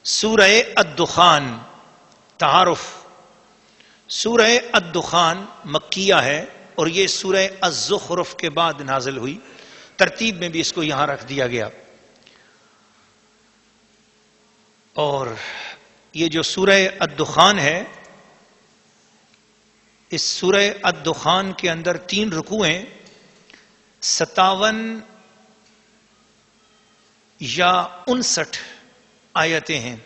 سورہ الدخان تعارف. سورہ الدخان مکیہ ہے اور یہ سورہ الزخرف کے بعد نازل ہوئی. ترتیب میں بھی اس کو یہاں رکھ دیا گیا. اور یہ جو سورہ الدخان ہے، اس سورہ الدخان کے اندر 3 رکوع ہیں، 57 یا 59 آیتیں ہیں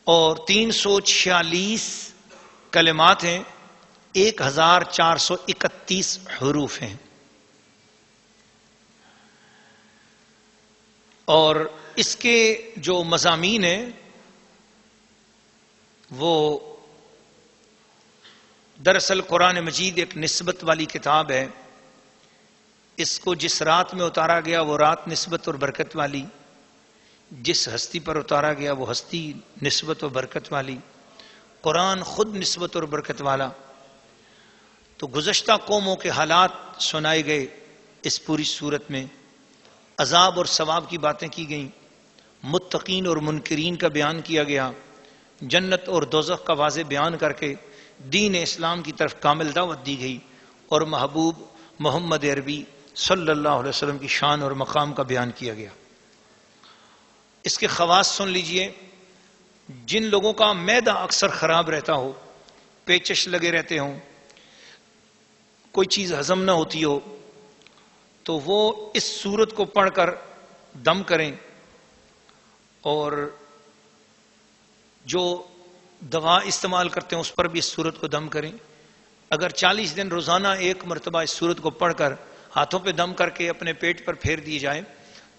اور 346 کلمات ہیں، 1431 حروف ہیں. اور اس کے جو مضامین ہیں وہ دراصل قرآن مجید ایک نسبت والی کتاب ہے. اس کو جس رات میں اتارا گیا وہ رات نسبت اور برکت والی، جس ہستی پر اتارا گیا وہ ہستی نسبت و برکت والی. قرآن خود نسبت اور برکت والا. تو گزشتہ قوموں کے حالات سنائے گئے اس پوری صورت میں. عذاب اور ثواب کی باتیں کی گئیں، متقین اور منکرین کا بیان کیا گیا، جنت اور دوزخ کا واضح بیان کر کے دین اسلام کی طرف کامل دعوت دی گئی اور محبوب محمد عربی صلی اللہ علیہ وسلم کی شان اور مقام کا بیان کیا گیا. اس کے خواص سن لیجئے. جن لوگوں کا معدہ اکثر خراب رہتا ہو، پیچش لگے رہتے ہوں، کوئی چیز ہضم نہ ہوتی ہو، تو وہ اس سورت کو پڑھ کر دم کریں. اور جو دوا استعمال کرتے ہیں اس پر بھی اس سورت کو دم کریں. اگر 40 دن روزانہ ایک مرتبہ اس سورت کو پڑھ کر ہاتھوں پہ دم کر کے اپنے پیٹ پر پھیر دیے جائیں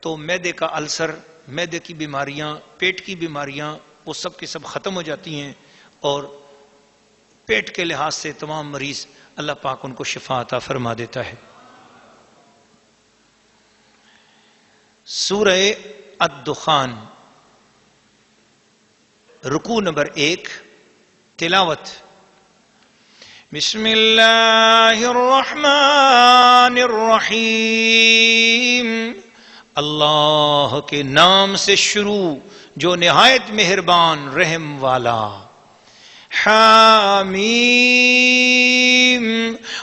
تو معدے کا السر، معدے کی بیماریاں، پیٹ کی بیماریاں وہ سب کے سب ختم ہو جاتی ہیں. اور پیٹ کے لحاظ سے تمام مریض اللہ پاک ان کو شفا عطا فرما دیتا ہے. سورہ الدخان رکوع نمبر 1. تلاوت. بسم اللہ الرحمن الرحیم. اللہ کے نام سے شروع جو نہایت مہربان رحم والا. حامیم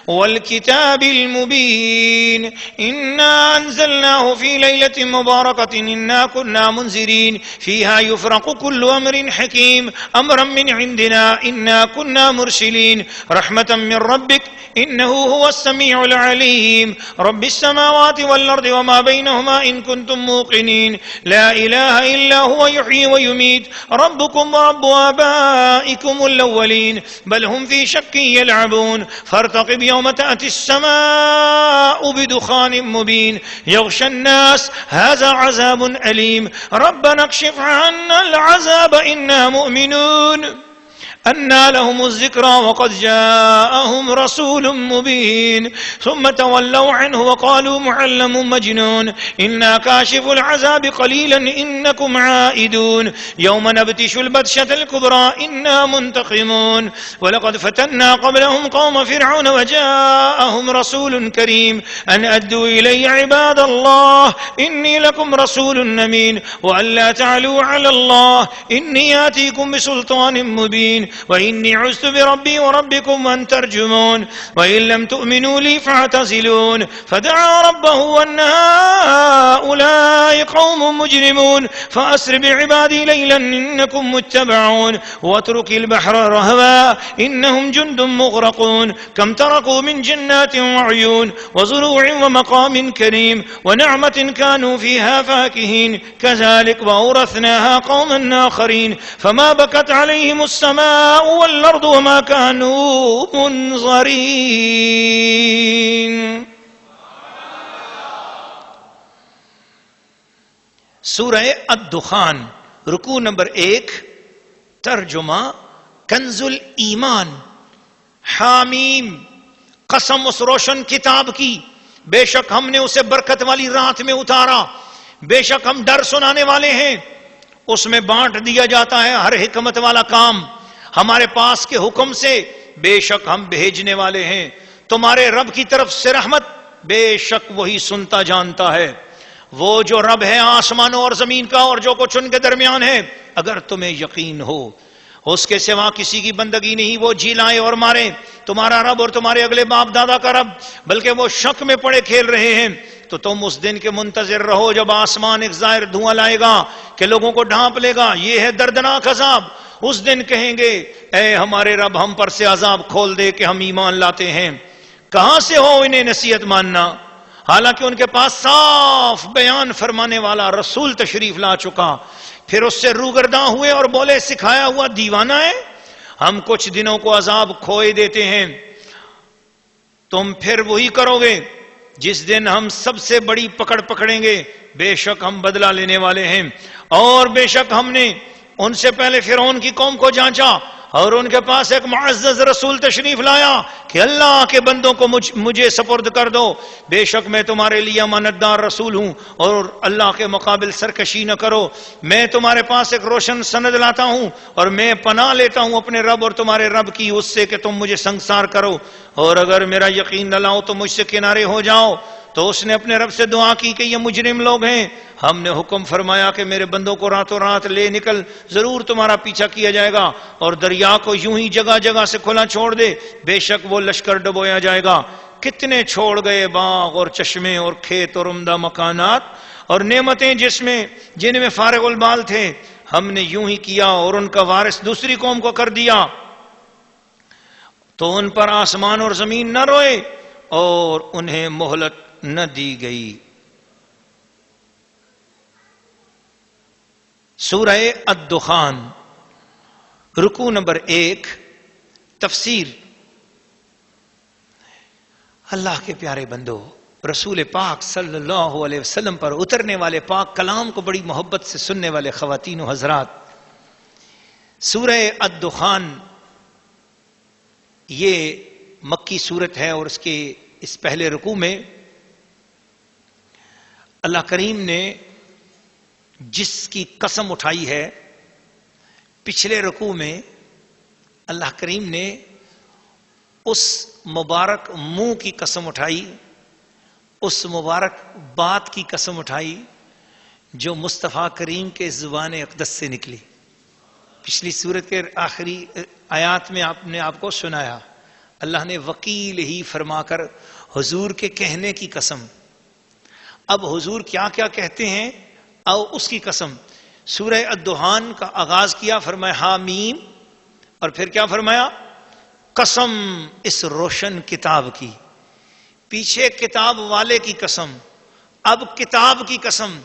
والکتاب المبین انا انزلناه فی لیلة مبارکۃ انا كنا منذرین فیہا یفرق کل امر حکیم امرا من عندنا انا كنا مرسلین رحمتا من ربک انه هو السمیع العلیم رب السماوات والارض وما بینهما ان کنتم موقنین لا الہ الا هو یحیی ویمیت ربکم ورب آبائکم الأولين بل هم في شك يلعبون فارتقب يوم تأتي السماء بدخان مبين يغشى الناس هذا عذاب أليم ربنا اكشف عنا العذاب إنا مؤمنون أنى لهم الذكرى وقد جاءهم رسول مبين ثم تولوا عنه وقالوا معلم مجنون إنا كاشف العذاب قليلا إنكم عائدون يوم نبتش البتشة الكبرى إنا منتقمون ولقد فتنا قبلهم قوم فرعون وجاءهم رسول كريم أن أدوا إلي عباد الله إني لكم رسول أمين وأن لا تعلوا على الله إني آتيكم بسلطان مبين وإني عزت بربي وربكم أن ترجمون وإن لم تؤمنوا لي فاعتزلون فدعا ربه أن هؤلاء قوم مجرمون فأسر بعبادي ليلا إنكم متبعون واترك البحر رهوا إنهم جند مغرقون كم تركوا من جنات وعيون وزروع ومقام كريم ونعمة كانوا فيها فاكهين كذلك وأورثناها قوما آخرين فما بكت عليهم السماء والارض وما كانوا منظرين. سورہ الدخان رکوع نمبر 1. ترجمہ کنز الایمان. حامیم قسم اس روشن کتاب کی، بے شک ہم نے اسے برکت والی رات میں اتارا، بے شک ہم ڈر سنانے والے ہیں. اس میں بانٹ دیا جاتا ہے ہر حکمت والا کام. ہمارے پاس کے حکم سے بے شک ہم بھیجنے والے ہیں. تمہارے رب کی طرف سے رحمت، بے شک وہی سنتا جانتا ہے. وہ جو رب ہے آسمانوں اور زمین کا اور جو کچھ ان کے درمیان ہے، اگر تمہیں یقین ہو اس کے سوا کسی کی بندگی نہیں، وہ جی لائے اور مارے، تمہارا رب اور تمہارے اگلے باپ دادا کا رب، بلکہ وہ شک میں پڑے کھیل رہے ہیں، تو تم اس دن کے منتظر رہو جب آسمان ایک ظاہر دھواں لائے گا کہ لوگوں کو ڈھانپ لے گا۔ یہ ہے دردناک عذاب۔ اس دن کہیں گے اے ہمارے رب ہم پر سے عذاب کھول دے کہ ہم ایمان لاتے ہیں۔ کہاں سے ہو انہیں نصیحت ماننا، حالانکہ ان کے پاس صاف بیان فرمانے والا رسول تشریف لا چکا۔ پھر اس سے روگرداں ہوئے اور بولے سکھایا ہوا دیوانہ ہے، ہم کچھ دنوں کو عذاب کھوئے دیتے ہیں، تم پھر وہی کرو گے جس دن ہم سب سے بڑی پکڑ پکڑیں گے، بے شک ہم بدلہ لینے والے ہیں۔ اور بے شک ہم نے ان سے پہلے فرعون کی قوم کو جانچا اور ان کے پاس ایک معزز رسول تشریف لایا کہ اللہ کے بندوں کو مجھے سپرد کر دو، بے شک میں تمہارے لیے امانت دار رسول ہوں اور اللہ کے مقابل سرکشی نہ کرو۔ میں تمہارے پاس ایک روشن سند لاتا ہوں اور میں پناہ لیتا ہوں اپنے رب اور تمہارے رب کی اس سے کہ تم مجھے سنگسار کرو، اور اگر میرا یقین نہ لاؤ تو مجھ سے کنارے ہو جاؤ۔ تو اس نے اپنے رب سے دعا کی کہ یہ مجرم لوگ ہیں، ہم نے حکم فرمایا کہ میرے بندوں کو راتوں رات لے نکل، ضرور تمہارا پیچھا کیا جائے گا، اور دریا کو یوں ہی جگہ جگہ سے کھلا چھوڑ دے، بے شک وہ لشکر ڈبویا جائے گا۔ کتنے چھوڑ گئے باغ اور چشمے اور کھیت اور عمدہ مکانات اور نعمتیں جن میں فارغ البال تھے، ہم نے یوں ہی کیا اور ان کا وارث دوسری قوم کو کر دیا، تو ان پر آسمان اور زمین نہ روئے اور انہیں مہلت نہ دی گئی۔ سورہ الدخان، رکوع نمبر 1، تفسیر۔ اللہ کے پیارے بندو، رسول پاک صلی اللہ علیہ وسلم پر اترنے والے پاک کلام کو بڑی محبت سے سننے والے خواتین و حضرات، سورہ الدخان یہ مکی سورت ہے، اور اس پہلے رکوع میں اللہ کریم نے جس کی قسم اٹھائی ہے، پچھلے رکوع میں اللہ کریم نے اس مبارک منہ کی قسم اٹھائی، اس مبارک بات کی قسم اٹھائی جو مصطفیٰ کریم کے زبان اقدس سے نکلی۔ پچھلی سورت کے آخری آیات میں آپ نے آپ کو سنایا، اللہ نے وکیل ہی فرما کر حضور کے کہنے کی قسم۔ اب حضور کیا کیا کہتے ہیں او اس کی قسم۔ سورہ الدخان کا آغاز کیا، فرمایا حامیم، اور پھر کیا فرمایا؟ قسم اس روشن کتاب کی، پیچھے کتاب والے کی قسم، اب کتاب کی قسم۔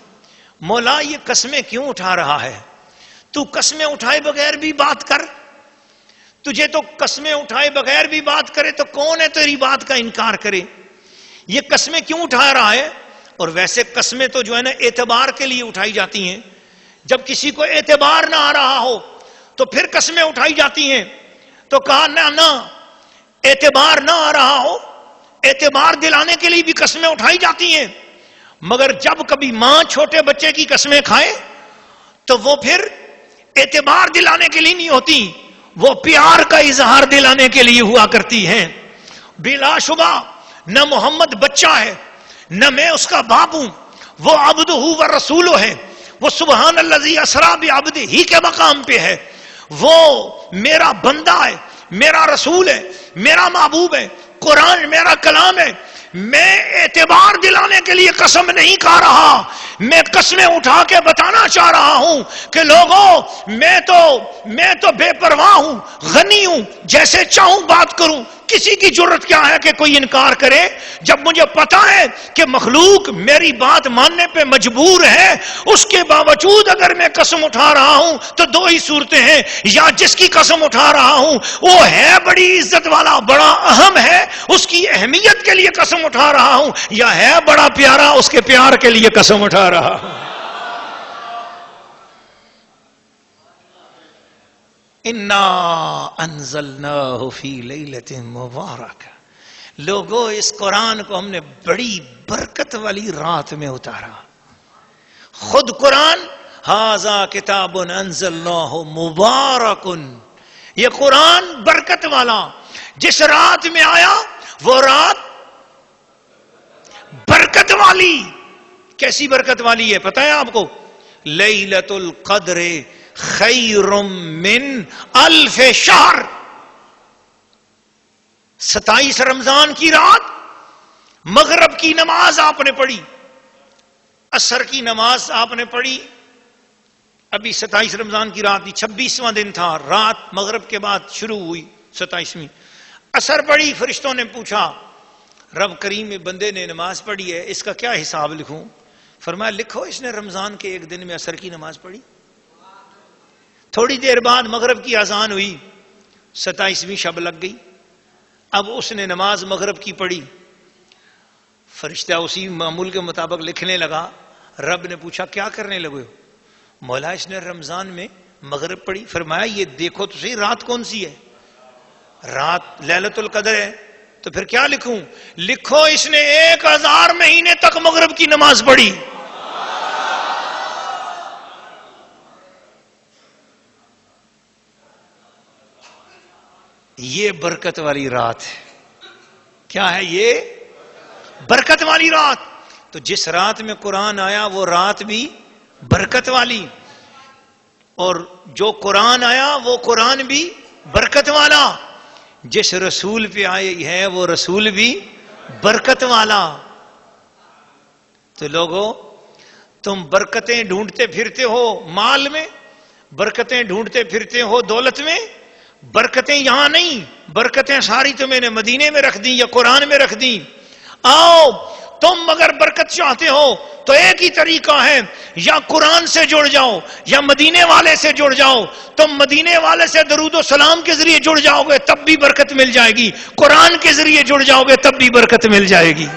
مولا یہ قسمیں کیوں اٹھا رہا ہے؟ تو قسمیں اٹھائے بغیر بھی بات کر، تجھے تو قسمیں اٹھائے بغیر بھی بات کرے تو کون ہے تیری بات کا انکار کرے؟ یہ قسمیں کیوں اٹھا رہا ہے؟ اور ویسے قسمیں تو جو ہے نا اعتبار کے لیے اٹھائی جاتی ہیں، جب کسی کو اعتبار نہ آ رہا ہو تو پھر قسمیں اٹھائی جاتی ہیں۔ تو کہا نہ اعتبار نہ آ رہا ہو، اعتبار دلانے کے لیے بھی قسمیں اٹھائی جاتی ہیں، مگر جب کبھی ماں چھوٹے بچے کی قسمیں کھائے تو وہ پھر اعتبار دلانے کے لیے نہیں ہوتی، وہ پیار کا اظہار دلانے کے لیے ہوا کرتی ہیں۔ بلا شبہ نہ محمد بچہ ہے، نہ میں اس کا باپ ہوں، وہ عبدہ و رسول ہے، وہ سبحان الذی اسریٰ بعبدہ ہی کے مقام پہ ہے، وہ میرا بندہ ہے، میرا رسول ہے، میرا محبوب ہے، قرآن میرا کلام ہے۔ میں اعتبار دلانے کے لیے قسم نہیں کھا رہا، میں قسمیں اٹھا کے بتانا چاہ رہا ہوں کہ لوگوں میں تو بے پرواہ ہوں، غنی ہوں، جیسے چاہوں بات کروں، کسی کی جرت کیا ہے کہ کوئی انکار کرے؟ جب مجھے پتا ہے کہ مخلوق میری بات ماننے پہ مجبور ہے، اس کے باوجود اگر میں قسم اٹھا رہا ہوں تو دو ہی صورتیں ہیں، یا جس کی قسم اٹھا رہا ہوں وہ ہے بڑی عزت والا، بڑا اہم ہے، اس کی اہمیت کے لیے قسم اٹھا رہا ہوں، یا ہے بڑا پیارا، اس کے پیار کے لیے قسم اٹھا رہا ہوں۔ انا انزلناہ فی لیلۃ مبارکہ، لوگوں اس قرآن کو ہم نے بڑی برکت والی رات میں اتارا۔ خود قرآن ھذا کتاب انزلناہ مبارک، یہ قرآن برکت والا، جس رات میں آیا وہ رات برکت والی۔ کیسی برکت والی ہے پتہ ہے آپ کو؟ لیلۃ القدر خیر من الف شہر. 27 رمضان کی رات مغرب کی نماز آپ نے پڑھی، عصر کی نماز آپ نے پڑھی، ابھی 27 رمضان کی رات تھی، 26واں دن تھا، رات مغرب کے بعد شروع ہوئی 27ویں، عصر پڑھی. فرشتوں نے پوچھا رب کریم میں بندے نے نماز پڑھی ہے، اس کا کیا حساب لکھوں؟ فرمایا لکھو اس نے رمضان کے ایک دن میں عصر کی نماز پڑھی. تھوڑی دیر بعد مغرب کی اذان ہوئی، 27ویں شب لگ گئی. اب اس نے نماز مغرب کی پڑھی، فرشتہ اسی معمول کے مطابق لکھنے لگا. رب نے پوچھا کیا کرنے لگے ہو؟ مولا اس نے رمضان میں مغرب پڑھی. فرمایا یہ دیکھو تو صحیح رات کون سی ہے؟ رات لیلۃ القدر ہے. تو پھر کیا لکھوں؟ لکھو اس نے 1000 مہینے تک مغرب کی نماز پڑھی. یہ برکت والی رات ہے. کیا ہے یہ؟ برکت والی رات. تو جس رات میں قرآن آیا وہ رات بھی برکت والی، اور جو قرآن آیا وہ قرآن بھی برکت والا. جس رسول پہ آئی ہے وہ رسول بھی برکت والا. تو لوگوں تم برکتیں ڈھونڈتے پھرتے ہو مال میں، برکتیں ڈھونڈتے پھرتے ہو دولت میں، برکتیں یہاں نہیں، برکتیں ساری تو میں نے مدینے میں رکھ دی یا قرآن میں رکھ دی. آؤ تم اگر برکت چاہتے ہو تو ایک ہی طریقہ ہے، یا قرآن سے جڑ جاؤ یا مدینے والے سے جڑ جاؤ. تم مدینے والے سے درود و سلام کے ذریعے جڑ جاؤ گے تب بھی برکت مل جائے گی، قرآن کے ذریعے جڑ جاؤ گے تب بھی برکت مل جائے گی.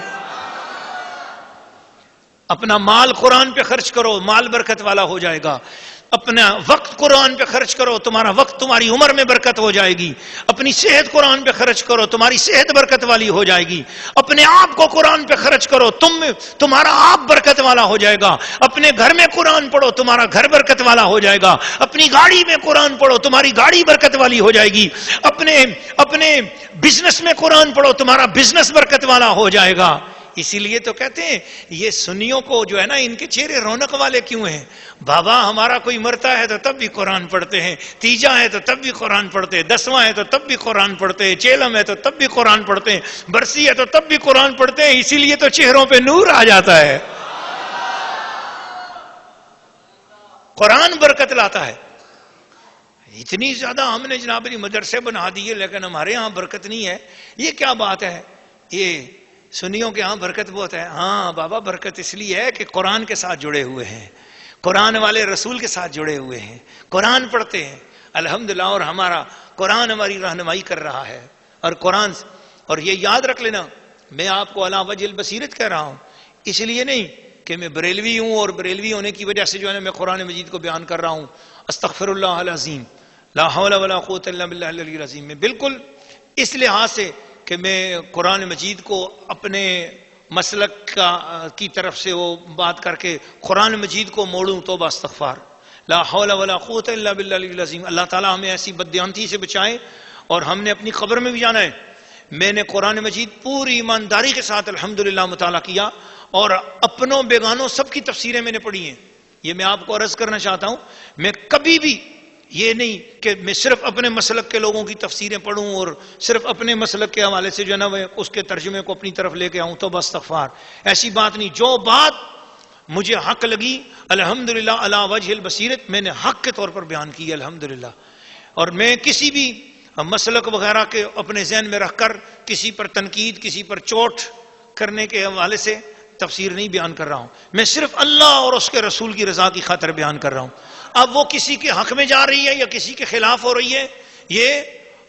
اپنا مال قرآن پہ خرچ کرو، مال برکت والا ہو جائے گا. اپنا وقت قرآن پہ خرچ کرو، تمہارا وقت تمہاری عمر میں برکت ہو جائے گی. اپنی صحت قرآن پہ خرچ کرو، تمہاری صحت برکت والی ہو جائے گی. اپنے آپ کو قرآن پہ خرچ کرو، تمہارا آپ برکت والا ہو جائے گا. اپنے گھر میں قرآن پڑھو، تمہارا گھر برکت والا ہو جائے گا. اپنی گاڑی میں قرآن پڑھو، تمہاری گاڑی برکت والی ہو جائے گی. اپنے بزنس میں قرآن پڑھو، تمہارا بزنس برکت والا ہو جائے گا. اسی لیے تو کہتے ہیں یہ سنیوں کو جو ہے نا ان کے چہرے رونق والے کیوں ہیں؟ بابا ہمارا کوئی مرتا ہے تو تب بھی قرآن پڑھتے ہیں، تیجا ہے تو تب بھی قرآن پڑھتے ہیں، 10واں ہے تو تب بھی قرآن پڑھتے ہیں، چیلم ہے تو تب بھی قرآن پڑھتے ہیں، برسی ہے تو تب بھی قرآن پڑھتے ہیں. اسی لیے تو چہروں پہ نور آ جاتا ہے. قرآن برکت لاتا ہے. اتنی زیادہ ہم نے جناب علی مدرسے بنا دیے لیکن ہمارے ہاں برکت نہیں ہے. یہ کیا بات ہے؟ یہ سنیوں کے ہاں برکت بہت ہے. ہاں بابا برکت اس لیے ہے کہ قرآن کے ساتھ جڑے ہوئے ہیں، قرآن والے رسول کے ساتھ جڑے ہوئے ہیں، قرآن پڑھتے ہیں الحمدللہ، اور ہمارا قرآن ہماری رہنمائی کر رہا ہے. اور قرآن، اور یہ یاد رکھ لینا میں آپ کو علی وجہ البصیرت کہہ رہا ہوں، اس لیے نہیں کہ میں بریلوی ہوں اور بریلوی ہونے کی وجہ سے جو ہے نا میں قرآن مجید کو بیان کر رہا ہوں. استغفر اللہ العظیم، لا حول ولا قوت الا باللہ العلی العظیم. میں بالکل اس لحاظ سے کہ میں قرآن مجید کو اپنے مسلک کی طرف سے وہ بات کر کے قرآن مجید کو موڑوں، توبہ استغفار، لا حول ولا قوت الا باللہ العلی العظیم. اللہ تعالیٰ ہمیں ایسی بددیانتی سے بچائے. اور ہم نے اپنی قبر میں بھی جانا ہے. میں نے قرآن مجید پوری ایمانداری کے ساتھ الحمدللہ مطالعہ کیا، اور اپنوں بیگانوں سب کی تفسیریں میں نے پڑھی ہیں. یہ میں آپ کو عرض کرنا چاہتا ہوں، میں کبھی بھی یہ نہیں کہ میں صرف اپنے مسلک کے لوگوں کی تفسیریں پڑھوں اور صرف اپنے مسلک کے حوالے سے جو ہے نا اس کے ترجمے کو اپنی طرف لے کے آؤں. تو بس استغفار، ایسی بات نہیں. جو بات مجھے حق لگی الحمدللہ علی وجہ البصیرت میں نے حق کے طور پر بیان کی الحمدللہ. اور میں کسی بھی مسلک وغیرہ کے اپنے ذہن میں رکھ کر کسی پر تنقید، کسی پر چوٹ کرنے کے حوالے سے تفسیر نہیں بیان کر رہا ہوں. میں صرف اللہ اور اس کے رسول کی رضا کی خاطر بیان کر رہا ہوں. اب وہ کسی کے حق میں جا رہی ہے یا کسی کے خلاف ہو رہی ہے یہ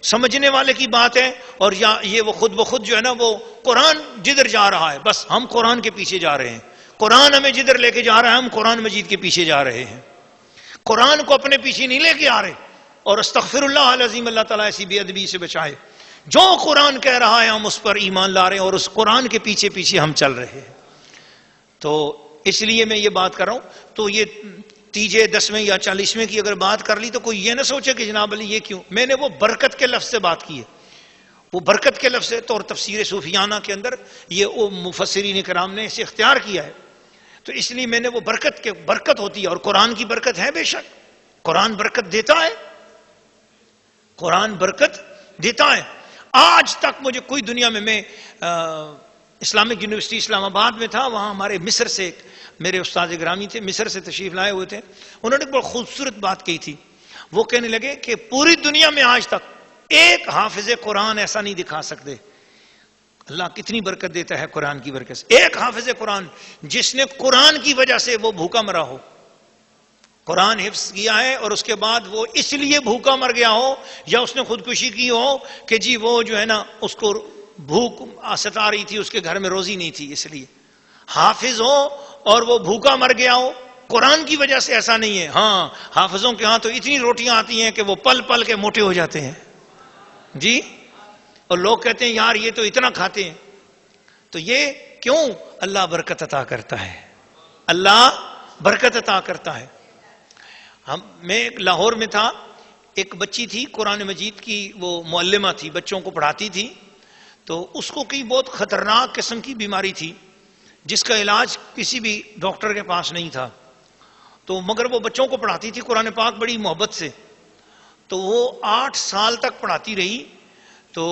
سمجھنے والے کی بات ہے. اور یا یہ وہ خود بخود جو ہے نا وہ قرآن جدھر جا رہا ہے بس ہم قرآن کے پیچھے جا رہے ہیں، قرآن ہمیں جدھر لے کے جا رہا ہے ہم قرآن مجید کے پیچھے جا رہے ہیں، قرآن کو اپنے پیچھے نہیں لے کے آ رہے. اور استغفر اللہ العظیم، اللہ تعالیٰ ایسی بے ادبی سے بچائے. جو قرآن کہہ رہا ہے ہم اس پر ایمان لا رہے ہیں اور اس قرآن کے پیچھے پیچھے ہم چل رہے ہیں. تو اس لیے میں یہ بات کر رہا ہوں. تو یہ تیجے 10ویں یا 40ویں کی اگر بات کر لی تو کوئی یہ نہ سوچے کہ جناب علی یہ کیوں. میں نے وہ برکت کے لفظ سے بات کی ہے، وہ برکت کے لفظ سے. تو اور تفسیر صوفیانہ کے اندر یہ مفسرین کرام نے اسے اختیار کیا ہے. تو اس لیے میں نے وہ برکت ہوتی ہے، اور قرآن کی برکت ہے، بے شک قرآن برکت دیتا ہے، قرآن برکت دیتا ہے۔ آج تک مجھے کوئی دنیا میں اسلامک یونیورسٹی اسلام آباد میں تھا، وہاں ہمارے مصر سے میرے استاد گرامی تھے، مصر سے تشریف لائے ہوئے تھے، انہوں نے بہت خوبصورت بات کہی تھی۔ وہ کہنے لگے کہ پوری دنیا میں آج تک ایک حافظ قرآن ایسا نہیں دکھا سکتے۔ اللہ کتنی برکت دیتا ہے قرآن کی برکت سے۔ ایک حافظ قرآن جس نے قرآن کی وجہ سے وہ بھوکا مرا ہو، قرآن حفظ کیا ہے اور اس کے بعد وہ اس لیے بھوکا مر گیا ہو یا اس نے خودکشی کی ہو کہ جی وہ جو ہے نا اس کو بھوک ستا رہی تھی، اس کے گھر میں روزی نہیں تھی، اس لیے حافظ ہو اور وہ بھوکا مر گیا ہو قرآن کی وجہ سے، ایسا نہیں ہے۔ ہاں حافظوں کے ہاں تو اتنی روٹیاں آتی ہیں کہ وہ پل پل کے موٹے ہو جاتے ہیں جی، اور لوگ کہتے ہیں یار یہ تو اتنا کھاتے ہیں، تو یہ کیوں؟ اللہ برکت عطا کرتا ہے، اللہ برکت عطا کرتا ہے۔ میں لاہور میں تھا، ایک بچی تھی قرآن مجید کی، وہ معلمہ تھی، بچوں کو پڑھاتی تھی، تو اس کو کئی بہت خطرناک قسم کی بیماری تھی جس کا علاج کسی بھی ڈاکٹر کے پاس نہیں تھا، تو مگر وہ بچوں کو پڑھاتی تھی قرآن پاک بڑی محبت سے، تو وہ 8 سال تک پڑھاتی رہی، تو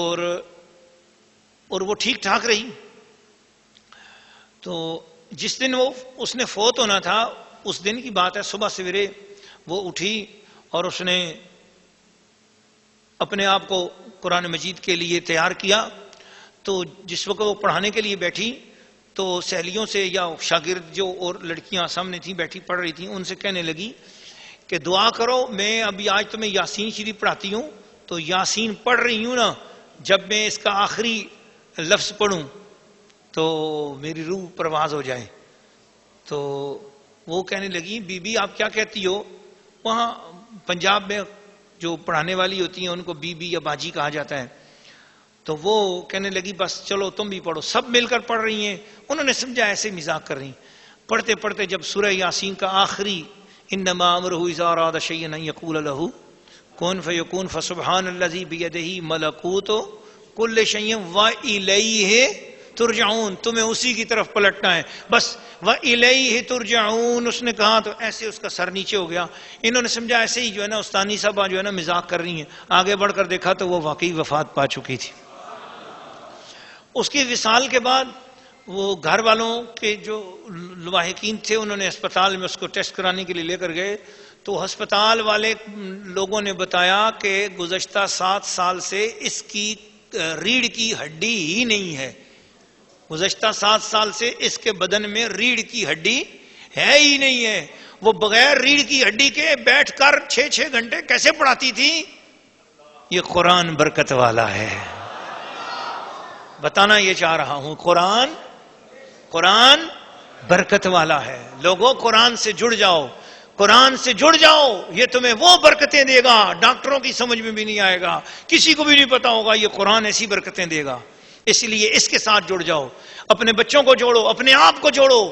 اور وہ ٹھیک ٹھاک رہی۔ تو جس دن اس نے فوت ہونا تھا، اس دن کی بات ہے، صبح سویرے وہ اٹھی اور اس نے اپنے آپ کو قرآن مجید کے لیے تیار کیا، تو جس وقت وہ پڑھانے کے لیے بیٹھی تو سہیلیوں سے یا شاگرد جو اور لڑکیاں سامنے تھیں بیٹھی پڑھ رہی تھیں، ان سے کہنے لگی کہ دعا کرو، میں ابھی آج تمہیں یاسین شریف پڑھاتی ہوں، تو یاسین پڑھ رہی ہوں نا، جب میں اس کا آخری لفظ پڑھوں تو میری روح پرواز ہو جائے۔ تو وہ کہنے لگی بی بی آپ کیا کہتی ہو؟ وہاں پنجاب میں جو پڑھانے والی ہوتی ہیں ان کو بی بی یا باجی کہا جاتا ہے۔ تو وہ کہنے لگی بس چلو تم بھی پڑھو، سب مل کر پڑھ رہی ہیں، انہوں نے سمجھا ایسے مذاق کر رہی ہیں۔ پڑھتے پڑھتے جب سورہ یاسین کا آخری انما امرہ اذا اراد شیئا ان یقول له کن فیکون فسبحان الذی بیدہ ملکوت کل شیء والیہ ترجعون، تمہیں اسی کی طرف پلٹنا ہے بس، وَإِلَيْهِ تُرْجَعُونَ اس نے کہا تو ایسے اس کا سر نیچے ہو گیا۔ انہوں نے سمجھا ایسے ہی جو ہے نا استانی صاحبہ جو ہے نا مذاق کر رہی ہیں، آگے بڑھ کر دیکھا تو وہ واقعی وفات پا چکی تھی۔ اس کی وصال کے بعد وہ گھر والوں کے جو لواحقین تھے انہوں نے اسپتال میں اس کو ٹیسٹ کرانے کے لیے لے کر گئے، تو ہسپتال والے لوگوں نے بتایا کہ گزشتہ 7 سال سے اس کی ریڑھ کی ہڈی ہی نہیں ہے، گزشتہ 7 سال سے اس کے بدن میں ریڑھ کی ہڈی ہے ہی نہیں ہے۔ وہ بغیر ریڑھ کی ہڈی کے بیٹھ کر 6 گھنٹے کیسے پڑھاتی تھی؟ یہ قرآن برکت والا ہے، بتانا یہ چاہ رہا ہوں، قرآن برکت والا ہے۔ لوگوں قرآن سے جڑ جاؤ، قرآن سے جڑ جاؤ، یہ تمہیں وہ برکتیں دے گا ڈاکٹروں کی سمجھ میں بھی نہیں آئے گا، کسی کو بھی نہیں پتا ہوگا، یہ قرآن ایسی برکتیں دے گا۔ اس لیے اس کے ساتھ جڑ جاؤ، اپنے بچوں کو جوڑو، اپنے آپ کو جوڑو۔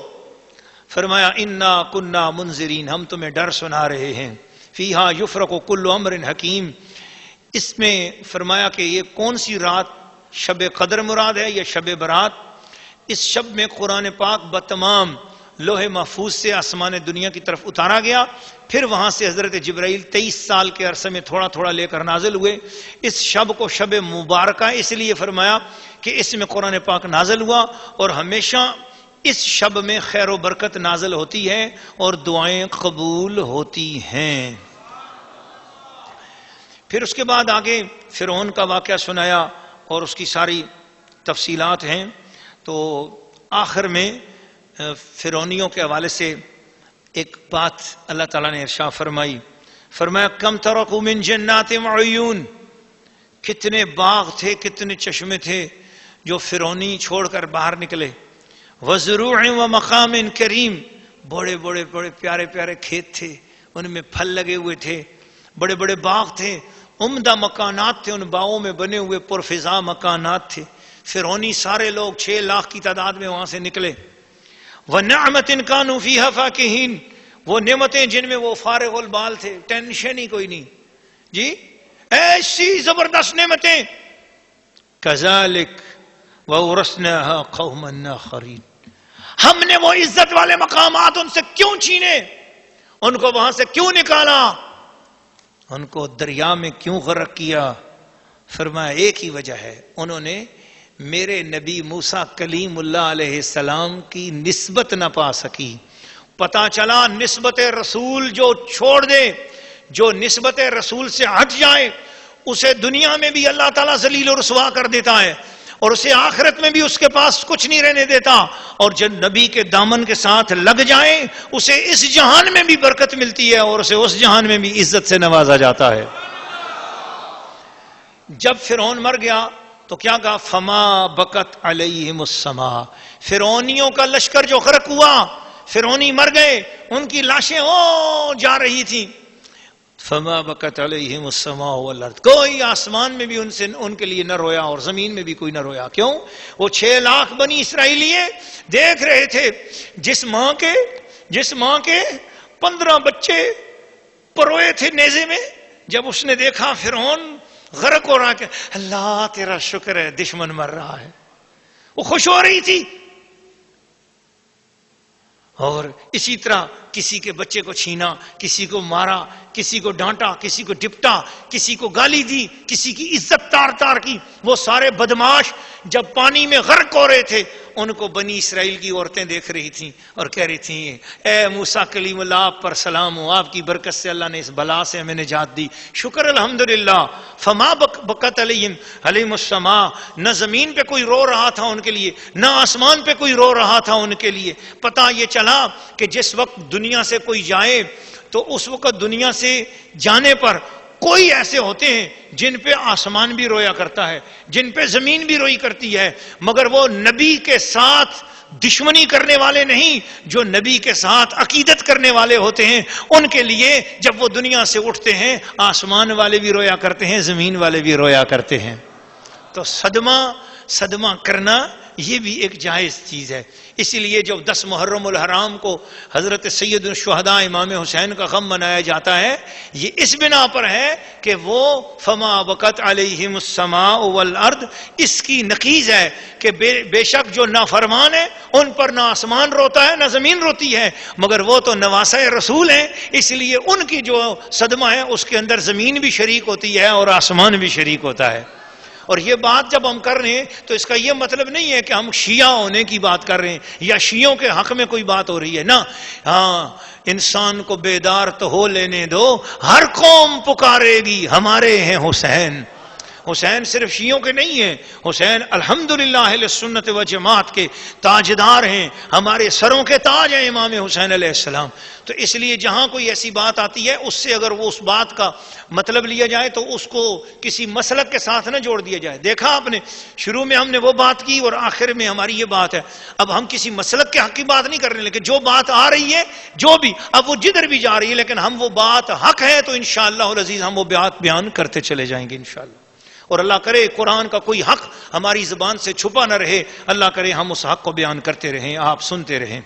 فرمایا انا کنا منذرین، ہم تمہیں ڈر سنا رہے ہیں، فیہا یفرق کل امر حکیم، اس میں فرمایا کہ یہ کون سی رات، شب قدر مراد ہے یا شب برات؟ اس شب میں قرآن پاک بتمام لوح محفوظ سے آسمان دنیا کی طرف اتارا گیا، پھر وہاں سے حضرت جبرائیل 23 سال کے عرصے میں تھوڑا تھوڑا لے کر نازل ہوئے۔ اس شب کو شب مبارکہ اس لیے فرمایا کہ اس میں قرآن پاک نازل ہوا، اور ہمیشہ اس شب میں خیر و برکت نازل ہوتی ہے اور دعائیں قبول ہوتی ہیں۔ پھر اس کے بعد آگے فرعون کا واقعہ سنایا اور اس کی ساری تفصیلات ہیں۔ تو آخر میں فرعونیوں کے حوالے سے ایک بات اللہ تعالیٰ نے ارشاد فرمایا کم ترکوا من جنات وعیون، کتنے باغ تھے، کتنے چشمے تھے جو فرعونی چھوڑ کر باہر نکلے، وزروع ومقام کریم، بڑے بڑے پیارے پیارے کھیت تھے، ان میں پھل لگے ہوئے تھے، بڑے بڑے باغ تھے، عمدہ مکانات تھے، ان باغوں میں بنے ہوئے پرفضا مکانات تھے۔ فرعونی سارے لوگ 6 لاکھ کی تعداد میں وہاں سے نکلے۔ وَنَعْمَةٍ كَانُوا فِيهَا فَاكِهِينَ، وہ نعمتیں جن میں وہ فارغ البال تھے، ٹینشن ہی کوئی نہیں جی، ایسی زبردست نعمتیں۔ كَذَلِكَ وَأَوْرَثْنَاهَا قَوْمًا آخَرِينَ، ہم نے وہ عزت والے مقامات ان سے کیوں چھینے؟ ان کو وہاں سے کیوں نکالا؟ ان کو دریا میں کیوں غرق کیا؟ فرمایا ایک ہی وجہ ہے، انہوں نے میرے نبی موسیٰ کلیم اللہ علیہ السلام کی نسبت نہ پا سکی۔ پتا چلا نسبت رسول جو چھوڑ دے، جو نسبت رسول سے ہٹ جائے، اسے دنیا میں بھی اللہ تعالیٰ ذلیل و رسوا کر دیتا ہے، اور اسے آخرت میں بھی اس کے پاس کچھ نہیں رہنے دیتا، اور جب نبی کے دامن کے ساتھ لگ جائیں اسے اس جہان میں بھی برکت ملتی ہے اور اسے اس جہان میں بھی عزت سے نوازا جاتا ہے۔ جب فرعون مر گیا تو کیا کہا؟ فما بکت علیہم السما، فرعونیوں کا لشکر جو غرق ہوا، فرعونی مر گئے، ان کی لاشیں جا رہی تھیں، فما بکت علیہم السماء والارض، کوئی آسمان میں بھی ان کے لیے نہ رویا اور زمین میں بھی کوئی نہ رویا۔ کیوں؟ وہ 6 لاکھ بنی اسرائیلیے دیکھ رہے تھے، جس ماں کے 15 بچے پروئے تھے نیزے میں، جب اس نے دیکھا فرعون غرق ہو رہا کہ اللہ تیرا شکر ہے دشمن مر رہا ہے، وہ خوش ہو رہی تھی۔ اور اسی طرح کسی کے بچے کو چھینا، کسی کو مارا، کسی کو ڈانٹا، کسی کو ڈپٹا، کسی کو گالی دی، کسی کی عزت تار کی، وہ سارے بدماش جب پانی میں غرق ہو رہے تھے ان کو بنی اسرائیل کی عورتیں دیکھ رہی تھیں اور کہہ رہی تھیں اے موسیٰ کلیم اللہ آپ پر سلام ہو، آپ کی برکت سے اللہ نے اس بلا سے ہمیں نجات دی، شکر الحمدللہ۔ فما بکت علیہم السماء، نہ زمین پہ کوئی رو رہا تھا ان کے لیے، نہ آسمان پہ کوئی رو رہا تھا ان کے لیے۔ پتہ یہ چلا کہ جس وقت دنیا سے کوئی جائے تو اس وقت دنیا سے جانے پر کوئی ایسے ہوتے ہیں جن پہ آسمان بھی رویا کرتا ہے، جن پہ زمین بھی روئی کرتی ہے، مگر وہ نبی کے ساتھ دشمنی کرنے والے نہیں، جو نبی کے ساتھ عقیدت کرنے والے ہوتے ہیں، ان کے لیے جب وہ دنیا سے اٹھتے ہیں آسمان والے بھی رویا کرتے ہیں، زمین والے بھی رویا کرتے ہیں۔ تو صدمہ کرنا یہ بھی ایک جائز چیز ہے۔ اسی لیے جب 10 محرم الحرام کو حضرت سید الشہداء امام حسین کا غم منایا جاتا ہے، یہ اس بنا پر ہے کہ وہ فما بکت علیہم السماء والارض، اس کی نقیض ہے کہ بے شک جو نافرمان ہیں ان پر نہ آسمان روتا ہے نہ زمین روتی ہے، مگر وہ تو نواسۂ رسول ہیں، اس لیے ان کی جو صدمہ ہے اس کے اندر زمین بھی شریک ہوتی ہے اور آسمان بھی شریک ہوتا ہے۔ اور یہ بات جب ہم کر رہے ہیں تو اس کا یہ مطلب نہیں ہے کہ ہم شیعہ ہونے کی بات کر رہے ہیں یا شیعوں کے حق میں کوئی بات ہو رہی ہے، نہ، ہاں انسان کو بیدار تو ہو لینے دو، ہر قوم پکارے گی ہمارے ہیں حسین۔ حسین صرف شیعوں کے نہیں ہیں، حسین الحمدللہ اہل سنت و جماعت کے تاجدار ہیں، ہمارے سروں کے تاج ہیں امام حسین علیہ السلام۔ تو اس لیے جہاں کوئی ایسی بات آتی ہے اس سے اگر وہ اس بات کا مطلب لیا جائے تو اس کو کسی مسلک کے ساتھ نہ جوڑ دیا جائے۔ دیکھا آپ نے شروع میں ہم نے وہ بات کی اور آخر میں ہماری یہ بات ہے۔ اب ہم کسی مسلک کے حق کی بات نہیں کر رہے، لیکن جو بات آ رہی ہے جو بھی اب وہ جدھر بھی جا رہی ہے، لیکن ہم وہ بات حق ہے تو انشاءاللہ العزیز ہم وہ بات بیان کرتے چلے جائیں گے انشاءاللہ۔ اور اللہ کرے قرآن کا کوئی حق ہماری زبان سے چھپا نہ رہے، اللہ کرے ہم اس حق کو بیان کرتے رہیں، آپ سنتے رہیں۔